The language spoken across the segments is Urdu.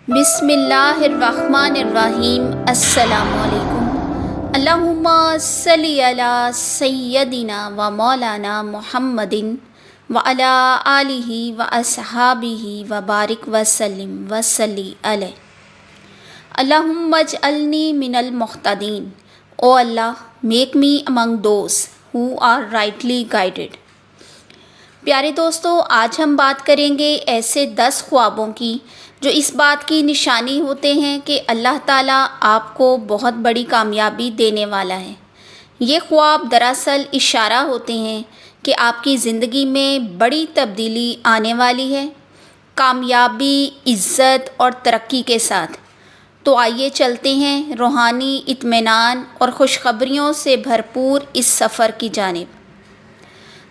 بسم اللہ الرحمن الرحیم۔ السلام علیکم۔ اللہم صلی علی سیدنا و مولانا محمد وعلی آلہ و اصحابہ و بارک وسلم وصلی علیہ۔ اللہم اجعلنی من المہتدین۔ او اللہ، make me among those who are rightly guided۔ پیارے دوستو، آج ہم بات کریں گے ایسے 10 خوابوں کی جو اس بات کی نشانی ہوتے ہیں کہ اللہ تعالیٰ آپ کو بہت بڑی کامیابی دینے والا ہے۔ یہ خواب دراصل اشارہ ہوتے ہیں کہ آپ کی زندگی میں بڑی تبدیلی آنے والی ہے، کامیابی، عزت اور ترقی کے ساتھ۔ تو آئیے چلتے ہیں روحانی اطمینان اور خوشخبریوں سے بھرپور اس سفر کی جانب۔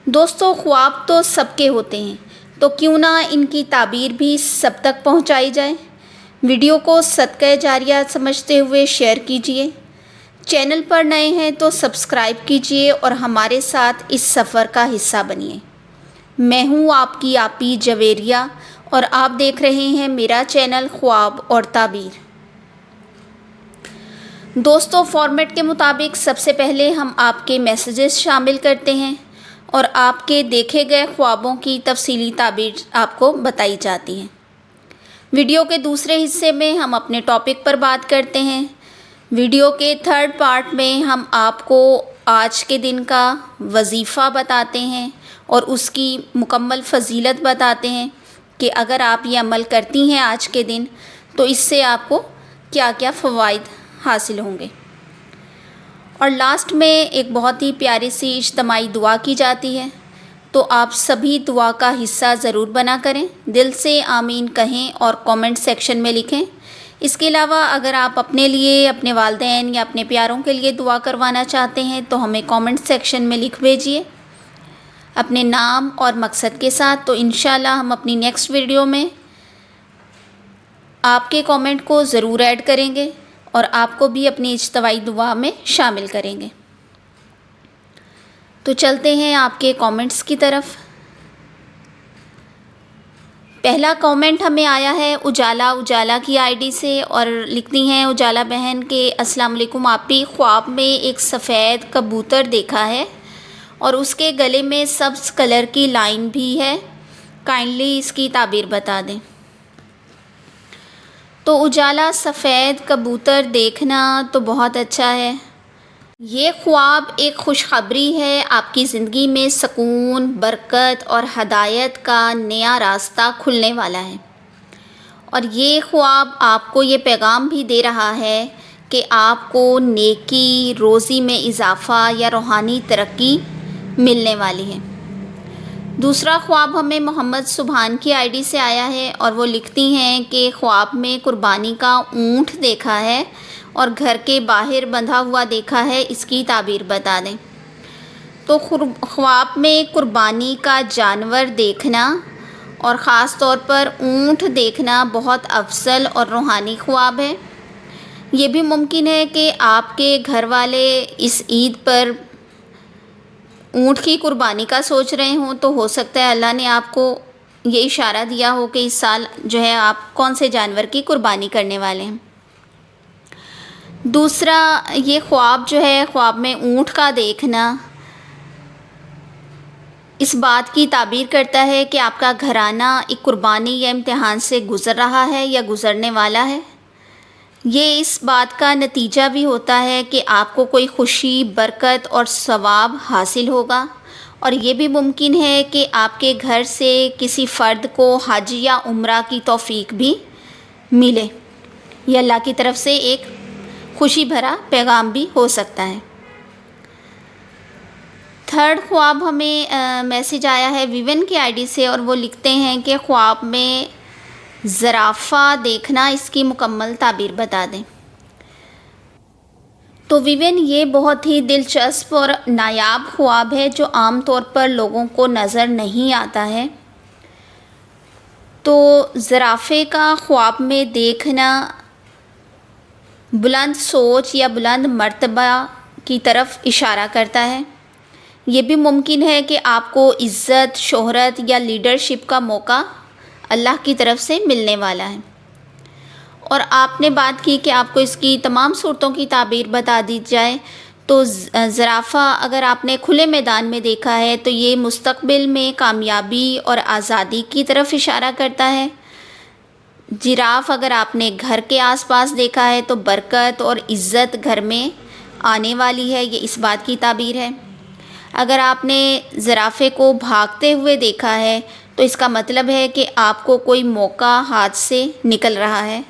دوستو، خواب تو سب کے ہوتے ہیں، تو کیوں نہ ان کی تعبیر بھی سب تک پہنچائی جائے۔ ویڈیو کو صدقہ جاریہ سمجھتے ہوئے شیئر کیجیے۔ چینل پر نئے ہیں تو سبسکرائب کیجیے اور ہمارے ساتھ اس سفر کا حصہ بنیے۔ میں ہوں آپ کی آپی جویریہ اور آپ دیکھ رہے ہیں میرا چینل خواب اور تعبیر۔ دوستو، فارمیٹ کے مطابق سب سے پہلے ہم آپ کے میسیجز شامل کرتے ہیں اور آپ کے دیکھے گئے خوابوں کی تفصیلی تعبیر آپ کو بتائی جاتی ہے۔ ویڈیو کے دوسرے حصے میں ہم اپنے ٹاپک پر بات کرتے ہیں۔ ویڈیو کے تھرڈ پارٹ میں ہم آپ کو آج کے دن کا وظیفہ بتاتے ہیں اور اس کی مکمل فضیلت بتاتے ہیں کہ اگر آپ یہ عمل کرتی ہیں آج کے دن تو اس سے آپ کو کیا کیا فوائد حاصل ہوں گے۔ اور لاسٹ میں ایک بہت ہی پیاری سی اجتماعی دعا کی جاتی ہے، تو آپ سبھی دعا کا حصہ ضرور بنا کریں، دل سے آمین کہیں اور کومنٹ سیکشن میں لکھیں۔ اس کے علاوہ اگر آپ اپنے لیے، اپنے والدین یا اپنے پیاروں کے لیے دعا کروانا چاہتے ہیں تو ہمیں کومنٹ سیکشن میں لکھ بھیجیے اپنے نام اور مقصد کے ساتھ، تو انشاءاللہ ہم اپنی نیکسٹ ویڈیو میں آپ کے کومنٹ کو ضرور ایڈ کریں گے اور آپ کو بھی اپنی اجتماعی دعا میں شامل کریں گے۔ تو چلتے ہیں آپ کے کومنٹس کی طرف۔ پہلا کومنٹ ہمیں آیا ہے اجالا کی آئی ڈی سے، اور لکھتی ہیں اجالا بہن کہ السلام علیکم آپی، خواب میں ایک سفید کبوتر دیکھا ہے اور اس کے گلے میں سبز کلر کی لائن بھی ہے، کائنڈلی اس کی تعبیر بتا دیں۔ تو اجالا، سفید کبوتر دیکھنا تو بہت اچھا ہے۔ یہ خواب ایک خوشخبری ہے، آپ کی زندگی میں سکون، برکت اور ہدایت کا نیا راستہ کھلنے والا ہے۔ اور یہ خواب آپ کو یہ پیغام بھی دے رہا ہے کہ آپ کو نیکی، روزی میں اضافہ یا روحانی ترقی ملنے والی ہے۔ دوسرا خواب ہمیں محمد سبحان کی آئی ڈی سے آیا ہے اور وہ لکھتی ہیں کہ خواب میں قربانی کا اونٹ دیکھا ہے اور گھر کے باہر بندھا ہوا دیکھا ہے، اس کی تعبیر بتا دیں۔ تو خواب میں قربانی کا جانور دیکھنا اور خاص طور پر اونٹ دیکھنا بہت افضل اور روحانی خواب ہے۔ یہ بھی ممکن ہے کہ آپ کے گھر والے اس عید پر اونٹ کی قربانی کا سوچ رہے ہوں، تو ہو سکتا ہے اللہ نے آپ کو یہ اشارہ دیا ہو کہ اس سال جو ہے آپ کون سے جانور کی قربانی کرنے والے ہیں۔ دوسرا، یہ خواب جو ہے، خواب میں اونٹ کا دیکھنا اس بات کی تعبیر کرتا ہے کہ آپ کا گھرانہ ایک قربانی یا امتحان سے گزر رہا ہے یا گزرنے والا ہے۔ یہ اس بات کا نتیجہ بھی ہوتا ہے کہ آپ کو کوئی خوشی، برکت اور ثواب حاصل ہوگا، اور یہ بھی ممکن ہے کہ آپ کے گھر سے کسی فرد کو حج یا عمرہ کی توفیق بھی ملے۔ یہ اللہ کی طرف سے ایک خوشی بھرا پیغام بھی ہو سکتا ہے۔ تھرڈ خواب ہمیں میسیج آیا ہے ویون کی آئی ڈی سے، اور وہ لکھتے ہیں کہ خواب میں زرافہ دیکھنا، اس کی مکمل تعبیر بتا دیں۔ تو ویون، یہ بہت ہی دلچسپ اور نایاب خواب ہے جو عام طور پر لوگوں کو نظر نہیں آتا ہے۔ تو زرافے کا خواب میں دیکھنا بلند سوچ یا بلند مرتبہ کی طرف اشارہ کرتا ہے۔ یہ بھی ممکن ہے کہ آپ کو عزت، شہرت یا لیڈرشپ کا موقع اللہ کی طرف سے ملنے والا ہے۔ اور آپ نے بات کی کہ آپ کو اس کی تمام صورتوں کی تعبیر بتا دی جائے، تو زرافہ اگر آپ نے کھلے میدان میں دیکھا ہے تو یہ مستقبل میں کامیابی اور آزادی کی طرف اشارہ کرتا ہے۔ جراف اگر آپ نے گھر کے آس پاس دیکھا ہے تو برکت اور عزت گھر میں آنے والی ہے، یہ اس بات کی تعبیر ہے۔ اگر آپ نے زرافے کو بھاگتے ہوئے دیکھا ہے تو اس کا مطلب ہے کہ آپ کو کوئی موقع ہاتھ سے نکل رہا ہے۔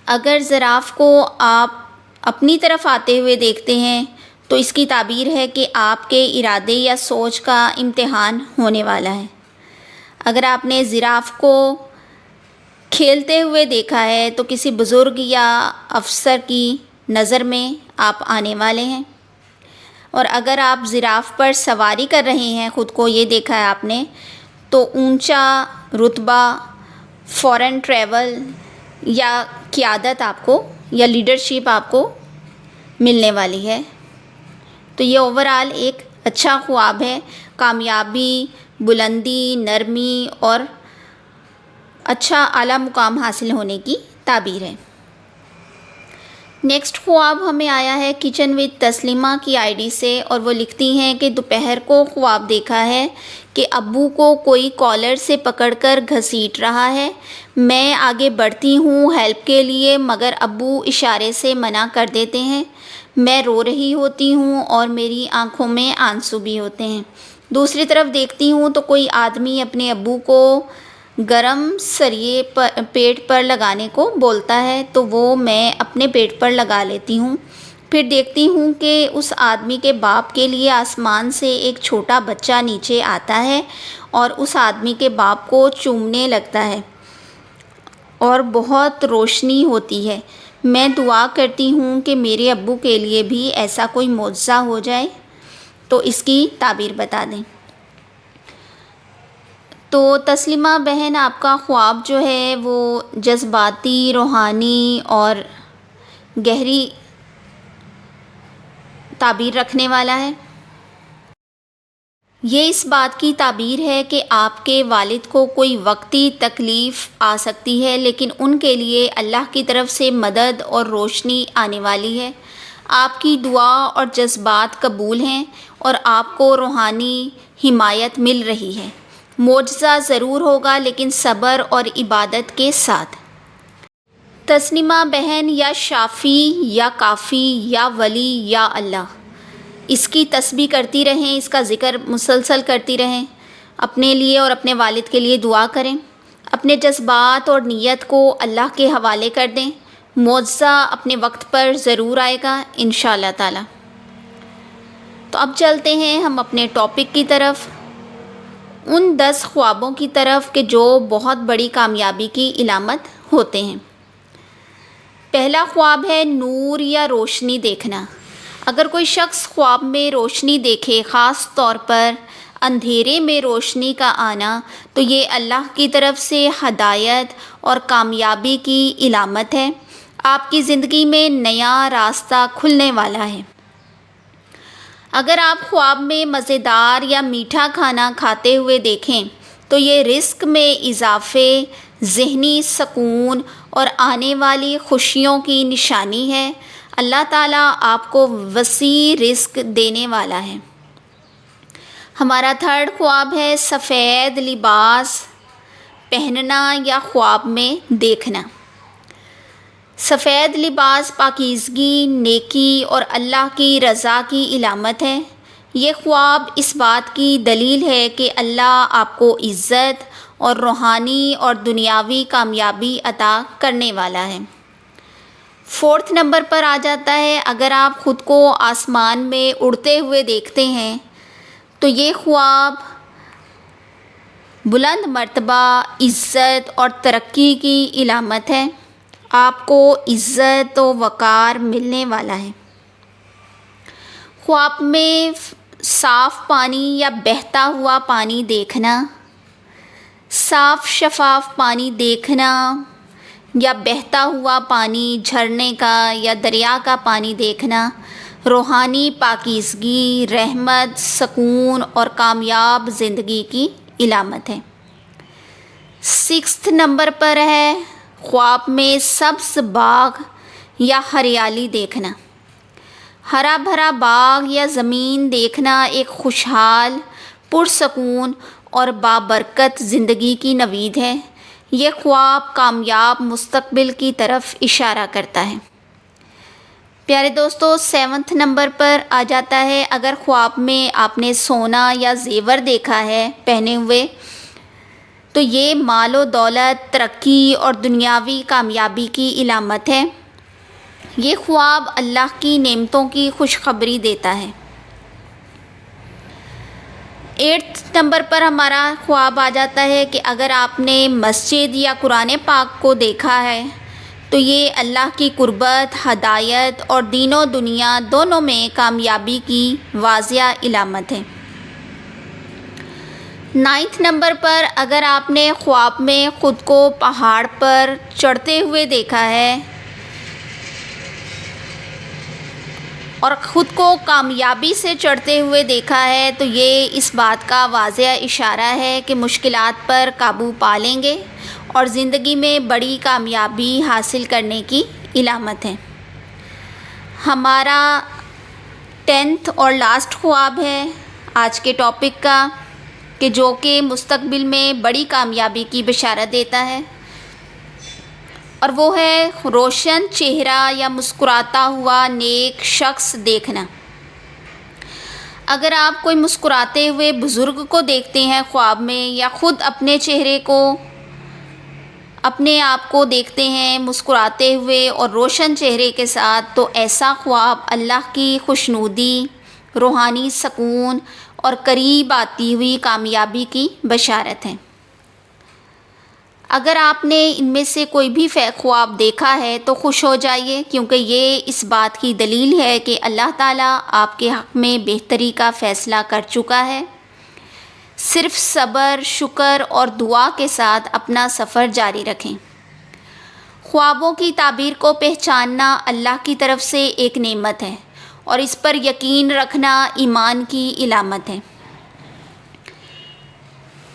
اگر زراف کو آپ اپنی طرف آتے ہوئے دیکھتے ہیں تو اس کی تعبیر ہے کہ آپ کے ارادے یا سوچ کا امتحان ہونے والا ہے۔ اگر آپ نے زراف کو کھیلتے ہوئے دیکھا ہے تو کسی بزرگ یا افسر کی نظر میں آپ آنے والے ہیں۔ اور اگر آپ زراف پر سواری کر رہے ہیں، خود کو یہ دیکھا ہے آپ نے، تو اونچا رتبہ، فورن ٹریول یا قیادت آپ کو یا لیڈرشپ آپ کو ملنے والی ہے۔ تو یہ اوورآل ایک اچھا خواب ہے، کامیابی، بلندی، نرمی اور اچھا اعلیٰ مقام حاصل ہونے کی تعبیر ہے۔ نیکسٹ خواب ہمیں آیا ہے کچن وتھ تسلیمہ کی آئی ڈی سے، اور وہ لکھتی ہیں کہ دوپہر کو خواب دیکھا ہے کہ ابو کو کوئی کالر سے پکڑ کر گھسیٹ رہا ہے۔ میں آگے بڑھتی ہوں ہیلپ کے لیے مگر ابو اشارے سے منع کر دیتے ہیں۔ میں رو رہی ہوتی ہوں اور میری آنکھوں میں آنسو بھی ہوتے ہیں۔ دوسری طرف دیکھتی ہوں تو کوئی آدمی اپنے ابو کو گرم سریے پیٹ پر لگانے کو بولتا ہے تو وہ میں اپنے پیٹ پر لگا لیتی ہوں۔ پھر دیکھتی ہوں کہ اس آدمی کے باپ کے لیے آسمان سے ایک چھوٹا بچہ نیچے آتا ہے اور اس آدمی کے باپ کو چومنے لگتا ہے اور بہت روشنی ہوتی ہے۔ میں دعا کرتی ہوں کہ میرے ابو کے لیے بھی ایسا کوئی معجزہ ہو جائے، تو اس کی تعبیر بتا دیں۔ تو تسلیمہ بہن، آپ کا خواب جو ہے وہ جذباتی، روحانی اور گہری تعبیر رکھنے والا ہے۔ یہ اس بات کی تعبیر ہے کہ آپ کے والد کو کوئی وقتی تکلیف آ سکتی ہے لیکن ان کے لیے اللہ کی طرف سے مدد اور روشنی آنے والی ہے۔ آپ کی دعا اور جذبات قبول ہیں اور آپ کو روحانی حمایت مل رہی ہے۔ معجزہ ضرور ہوگا لیکن صبر اور عبادت کے ساتھ۔ تسلیمہ بہن، یا شافی یا کافی یا ولی یا اللہ، اس کی تسبیح کرتی رہیں، اس کا ذکر مسلسل کرتی رہیں، اپنے لیے اور اپنے والد کے لیے دعا کریں، اپنے جذبات اور نیت کو اللہ کے حوالے کر دیں۔ معجزہ اپنے وقت پر ضرور آئے گا انشاءاللہ تعالی۔ تو اب چلتے ہیں ہم اپنے ٹاپک کی طرف، ان 10 خوابوں کی طرف کہ جو بہت بڑی کامیابی کی علامت ہوتے ہیں۔ پہلا خواب ہے نور یا روشنی دیکھنا۔ اگر کوئی شخص خواب میں روشنی دیکھے، خاص طور پر اندھیرے میں روشنی کا آنا، تو یہ اللہ کی طرف سے ہدایت اور کامیابی کی علامت ہے۔ آپ کی زندگی میں نیا راستہ کھلنے والا ہے۔ اگر آپ خواب میں مزیدار یا میٹھا کھانا کھاتے ہوئے دیکھیں تو یہ رزق میں اضافے، ذہنی سکون اور آنے والی خوشیوں کی نشانی ہے۔ اللہ تعالیٰ آپ کو وسیع رزق دینے والا ہے۔ ہمارا تھرڈ خواب ہے سفید لباس پہننا یا خواب میں دیکھنا۔ سفید لباس پاکیزگی، نیکی اور اللہ کی رضا کی علامت ہے۔ یہ خواب اس بات کی دلیل ہے کہ اللہ آپ کو عزت اور روحانی اور دنیاوی کامیابی عطا کرنے والا ہے۔ 4 نمبر پر آ جاتا ہے، اگر آپ خود کو آسمان میں اڑتے ہوئے دیکھتے ہیں تو یہ خواب بلند مرتبہ، عزت اور ترقی کی علامت ہے۔ آپ کو عزت و وقار ملنے والا ہے۔ خواب میں صاف پانی یا بہتا ہوا پانی دیکھنا، صاف شفاف پانی دیکھنا یا بہتا ہوا پانی، جھرنے کا یا دریا کا پانی دیکھنا روحانی پاکیزگی، رحمت، سکون اور کامیاب زندگی کی علامت ہے۔ 6 نمبر پر ہے خواب میں سبز باغ یا ہریالی دیکھنا۔ ہرا بھرا باغ یا زمین دیکھنا ایک خوشحال، پرسکون اور بابرکت زندگی کی نوید ہے۔ یہ خواب کامیاب مستقبل کی طرف اشارہ کرتا ہے۔ پیارے دوستو، 7 نمبر پر آ جاتا ہے اگر خواب میں آپ نے سونا یا زیور دیکھا ہے پہنے ہوئے تو یہ مال و دولت، ترقی اور دنیاوی کامیابی کی علامت ہے۔ یہ خواب اللہ کی نعمتوں کی خوشخبری دیتا ہے۔ 8 نمبر پر ہمارا خواب آ جاتا ہے کہ اگر آپ نے مسجد یا قرآن پاک کو دیکھا ہے تو یہ اللہ کی قربت، ہدایت اور دین و دنیا دونوں میں کامیابی کی واضح علامت ہے۔ 9 نمبر پر اگر آپ نے خواب میں خود کو پہاڑ پر چڑھتے ہوئے دیکھا ہے اور خود کو کامیابی سے چڑھتے ہوئے دیکھا ہے تو یہ اس بات کا واضح اشارہ ہے کہ مشکلات پر قابو پا لیں گے اور زندگی میں بڑی کامیابی حاصل کرنے کی علامت ہے۔ ہمارا 10 اور لاسٹ خواب ہے آج کے ٹاپک کا کہ جو کہ مستقبل میں بڑی کامیابی کی بشارت دیتا ہے، اور وہ ہے روشن چہرہ یا مسکراتا ہوا نیک شخص دیکھنا۔ اگر آپ کوئی مسکراتے ہوئے بزرگ کو دیکھتے ہیں خواب میں یا خود اپنے چہرے کو، اپنے آپ کو دیکھتے ہیں مسکراتے ہوئے اور روشن چہرے کے ساتھ، تو ایسا خواب اللہ کی خوشنودی، روحانی سکون اور قریب آتی ہوئی کامیابی کی بشارت ہے۔ اگر آپ نے ان میں سے کوئی بھی خواب دیکھا ہے تو خوش ہو جائیے، کیونکہ یہ اس بات کی دلیل ہے کہ اللہ تعالیٰ آپ کے حق میں بہتری کا فیصلہ کر چکا ہے۔ صرف صبر، شکر اور دعا کے ساتھ اپنا سفر جاری رکھیں۔ خوابوں کی تعبیر کو پہچاننا اللہ کی طرف سے ایک نعمت ہے اور اس پر یقین رکھنا ایمان کی علامت ہے۔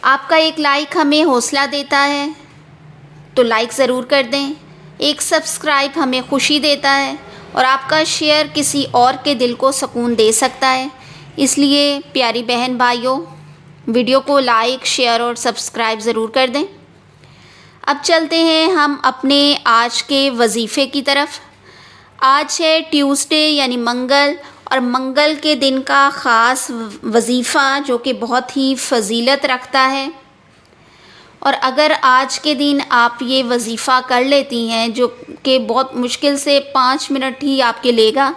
آپ کا ایک لائک ہمیں حوصلہ دیتا ہے تو لائک ضرور کر دیں۔ ایک سبسکرائب ہمیں خوشی دیتا ہے اور آپ کا شیئر کسی اور کے دل کو سکون دے سکتا ہے۔ اس لیے پیاری بہن بھائیوں، ویڈیو کو لائک، شیئر اور سبسکرائب ضرور کر دیں۔ اب چلتے ہیں ہم اپنے آج کے وظیفے کی طرف۔ آج ہے ٹیوزڈے یعنی منگل، اور منگل کے دن کا خاص وظیفہ جو کہ بہت ہی فضیلت رکھتا ہے، اور اگر آج کے دن آپ یہ وظیفہ کر لیتی ہیں جو کہ بہت مشکل سے 5 منٹ ہی آپ کے لے گا،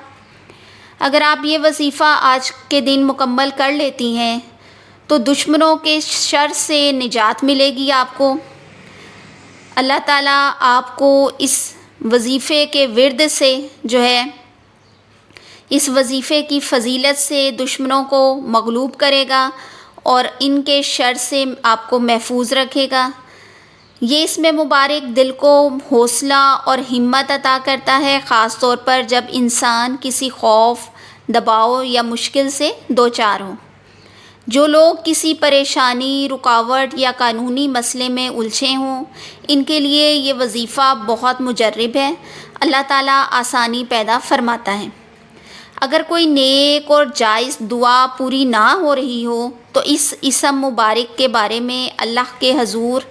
اگر آپ یہ وظیفہ آج کے دن مکمل کر لیتی ہیں تو دشمنوں کے شر سے نجات ملے گی آپ کو۔ اللہ تعالیٰ آپ کو اس وظیفے کے ورد سے جو ہے، اس وظیفے کی فضیلت سے دشمنوں کو مغلوب کرے گا اور ان کے شر سے آپ کو محفوظ رکھے گا۔ یہ اس میں مبارک دل کو حوصلہ اور ہمت عطا کرتا ہے، خاص طور پر جب انسان کسی خوف، دباؤ یا مشکل سے دوچار ہو۔ جو لوگ کسی پریشانی، رکاوٹ یا قانونی مسئلے میں الجھے ہوں، ان کے لیے یہ وظیفہ بہت مجرب ہے۔ اللہ تعالیٰ آسانی پیدا فرماتا ہے۔ اگر کوئی نیک اور جائز دعا پوری نہ ہو رہی ہو تو اس اسم مبارک کے بارے میں اللہ کے حضور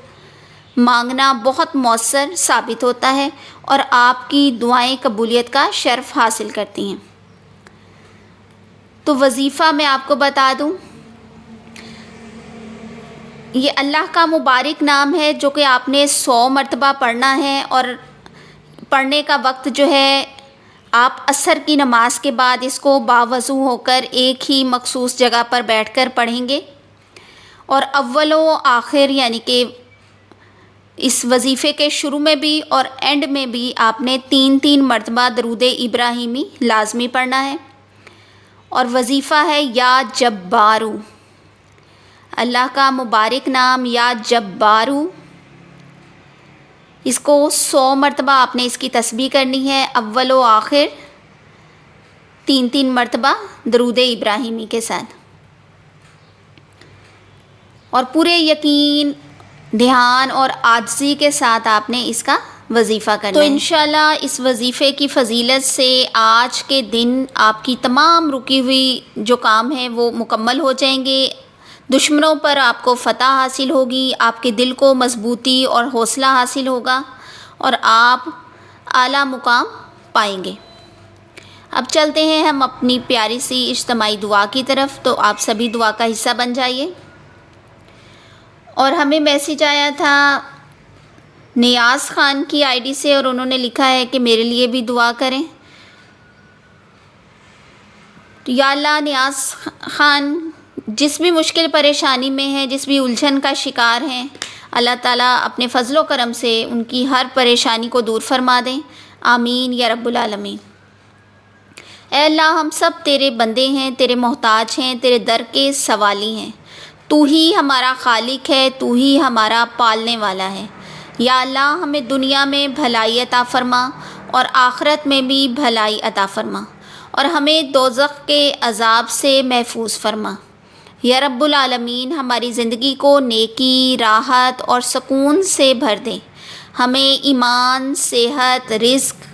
مانگنا بہت مؤثر ثابت ہوتا ہے اور آپ کی دعائیں قبولیت کا شرف حاصل کرتی ہیں۔ تو وظیفہ میں آپ کو بتا دوں، یہ اللہ کا مبارک نام ہے جو کہ آپ نے 100 مرتبہ پڑھنا ہے، اور پڑھنے کا وقت جو ہے آپ عصر کی نماز کے بعد اس کو باوضو ہو کر ایک ہی مخصوص جگہ پر بیٹھ کر پڑھیں گے، اور اول و آخر یعنی کہ اس وظیفے کے شروع میں بھی اور اینڈ میں بھی آپ نے 3 مرتبہ درود ابراہیمی لازمی پڑھنا ہے۔ اور وظیفہ ہے یا جبارو، اللہ کا مبارک نام یا جبارو، اس کو 100 مرتبہ آپ نے اس کی تسبیح کرنی ہے، اول و آخر 3 مرتبہ درود ابراہیمی کے ساتھ، اور پورے یقین، دھیان اور عاجزی کے ساتھ آپ نے اس کا وظیفہ کرنا ہے۔ تو انشاءاللہ اس وظیفے کی فضیلت سے آج کے دن آپ کی تمام رکی ہوئی جو کام ہیں وہ مکمل ہو جائیں گے، دشمنوں پر آپ کو فتح حاصل ہوگی، آپ کے دل کو مضبوطی اور حوصلہ حاصل ہوگا اور آپ اعلیٰ مقام پائیں گے۔ اب چلتے ہیں ہم اپنی پیاری سی اجتماعی دعا کی طرف، تو آپ سبھی دعا کا حصہ بن جائیے۔ اور ہمیں میسیج آیا تھا نیاز خان کی آئی ڈی سے، اور انہوں نے لکھا ہے کہ میرے لیے بھی دعا کریں۔ تو یا اللہ نیاز خان جس بھی مشکل پریشانی میں ہیں، جس بھی الجھن کا شکار ہیں، اللہ تعالیٰ اپنے فضل و کرم سے ان کی ہر پریشانی کو دور فرما دیں، آمین یا رب العالمین۔ اے اللہ ہم سب تیرے بندے ہیں، تیرے محتاج ہیں، تیرے در کے سوالی ہیں، تو ہی ہمارا خالق ہے، تو ہی ہمارا پالنے والا ہے۔ یا اللہ ہمیں دنیا میں بھلائی عطا فرما اور آخرت میں بھی بھلائی عطا فرما، اور ہمیں دوزخ کے عذاب سے محفوظ فرما۔ یا رب العالمین ہماری زندگی کو نیکی، راحت اور سکون سے بھر دے، ہمیں ایمان، صحت، رزق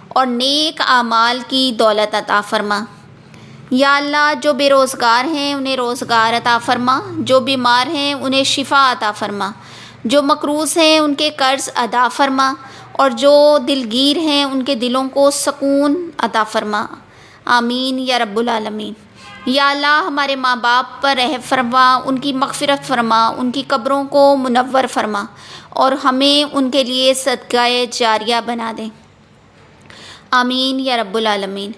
اور نیک اعمال کی دولت عطا فرما۔ یا اللہ جو بے روزگار ہیں انہیں روزگار عطا فرما، جو بیمار ہیں انہیں شفا عطا فرما، جو مقروض ہیں ان کے قرض ادا فرما، اور جو دلگیر ہیں ان کے دلوں کو سکون عطا فرما، آمین یا رب العالمین۔ یا اللہ ہمارے ماں باپ پر رحم فرما، ان کی مغفرت فرما، ان کی قبروں کو منور فرما، اور ہمیں ان کے لیے صدقہ جاریہ بنا دیں، آمین یا رب العالمین۔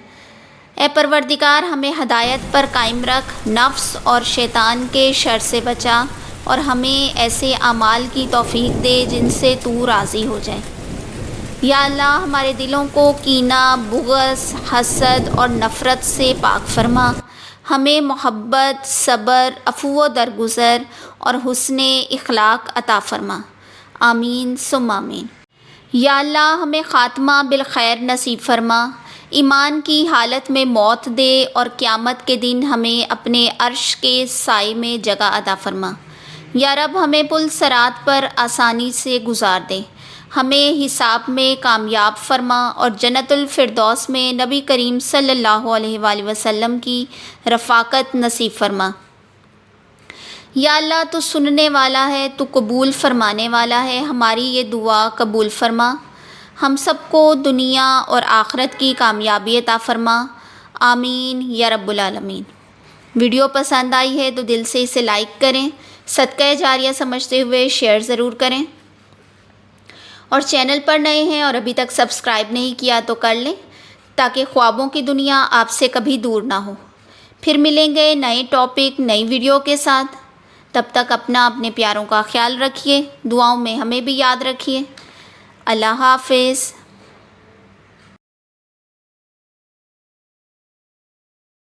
اے پروردگار ہمیں ہدایت پر قائم رکھ، نفس اور شیطان کے شر سے بچا، اور ہمیں ایسے اعمال کی توفیق دے جن سے تو راضی ہو جائے۔ یا اللہ ہمارے دلوں کو کینہ، بغض، حسد اور نفرت سے پاک فرما، ہمیں محبت، صبر، عفو و درگزر اور حسن اخلاق عطا فرما، آمین ثم آمین۔ یا اللہ ہمیں خاتمہ بالخیر نصیب فرما، ایمان کی حالت میں موت دے، اور قیامت کے دن ہمیں اپنے عرش کے سائے میں جگہ عطا فرما۔ یا رب ہمیں پل صراط پر آسانی سے گزار دے، ہمیں حساب میں کامیاب فرما، اور جنت الفردوس میں نبی کریم صلی اللہ علیہ وآلہ وسلم کی رفاقت نصیب فرما۔ یا اللہ تو سننے والا ہے، تو قبول فرمانے والا ہے، ہماری یہ دعا قبول فرما، ہم سب کو دنیا اور آخرت کی کامیابی عطا فرما، آمین یا رب العالمین۔ ویڈیو پسند آئی ہے تو دل سے اسے لائک کریں، صدقہ جاریہ سمجھتے ہوئے شیئر ضرور کریں، اور چینل پر نئے ہیں اور ابھی تک سبسکرائب نہیں کیا تو کر لیں، تاکہ خوابوں کی دنیا آپ سے کبھی دور نہ ہو۔ پھر ملیں گے نئے ٹاپک، نئی ویڈیو کے ساتھ، تب تک اپنے پیاروں کا خیال رکھیے، دعاؤں میں ہمیں بھی یاد رکھیے۔ اللہ حافظ۔